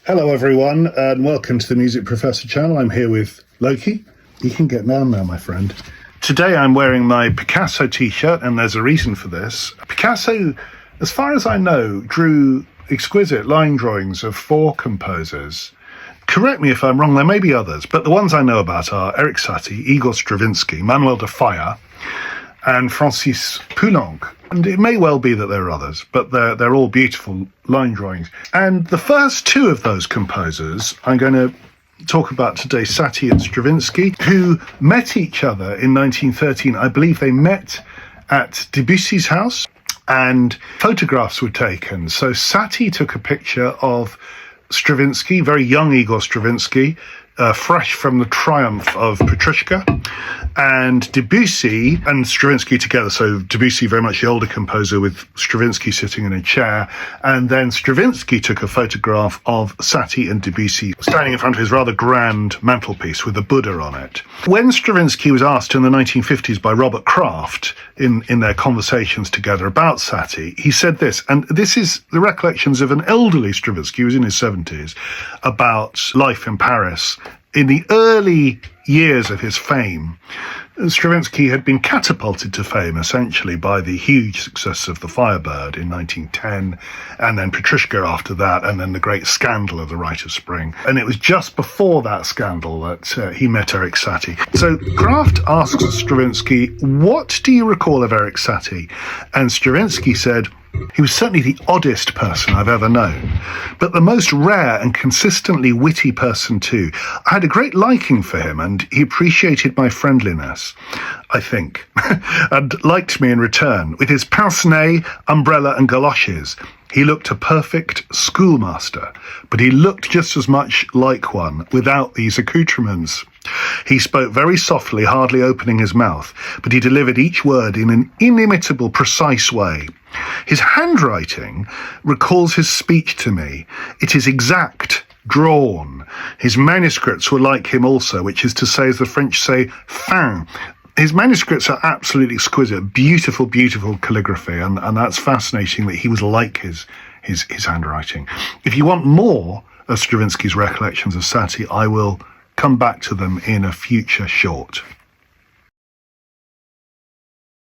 Hello everyone, and welcome to the Music Professor channel. I'm here with Loki. You can get down now, my friend. Today I'm wearing my Picasso t-shirt, and there's a reason for this. Picasso, as far as I know, drew exquisite line drawings of 4 composers. Correct me if I'm wrong, there may be others, but the ones I know about are Erik Satie, Igor Stravinsky, Manuel de Falla, and Francis Poulenc. And it may well be that there are others, but they're all beautiful line drawings. And the first 2 of those composers I'm going to talk about today, Satie and Stravinsky, who met each other in 1913. I believe they met at Debussy's house, and photographs were taken. So Satie took a picture of Stravinsky, very young Igor Stravinsky, fresh from the triumph of Petrushka, and Debussy and Stravinsky together. So Debussy, very much the older composer, with Stravinsky sitting in a chair. And then Stravinsky took a photograph of Satie and Debussy standing in front of his rather grand mantelpiece with a Buddha on it. When Stravinsky was asked in the 1950s by Robert Kraft in their conversations together about Satie, he said this, and this is the recollections of an elderly Stravinsky who was in his 70s, about life in Paris. In the early years of his fame, Stravinsky had been catapulted to fame essentially by the huge success of The Firebird in 1910, and then Petrushka after that, and then the great scandal of The Rite of Spring. And it was just before that scandal that he met Erik Satie. So Kraft asks Stravinsky, "What do you recall of Erik Satie?" And Stravinsky said, "He was certainly the oddest person I've ever known, but the most rare and consistently witty person too. I had a great liking for him, and he appreciated my friendliness, I think, and liked me in return. With his pince-nez, umbrella and galoshes, he looked a perfect schoolmaster, but he looked just as much like one without these accoutrements. He spoke very softly, hardly opening his mouth, but he delivered each word in an inimitable, precise way. His handwriting recalls his speech to me. It is exact, drawn. His manuscripts were like him also, which is to say, as the French say, fin. His manuscripts are absolutely exquisite, beautiful, beautiful calligraphy, and that's fascinating that he was like his handwriting. If you want more of Stravinsky's recollections of Satie, I will come back to them in a future short.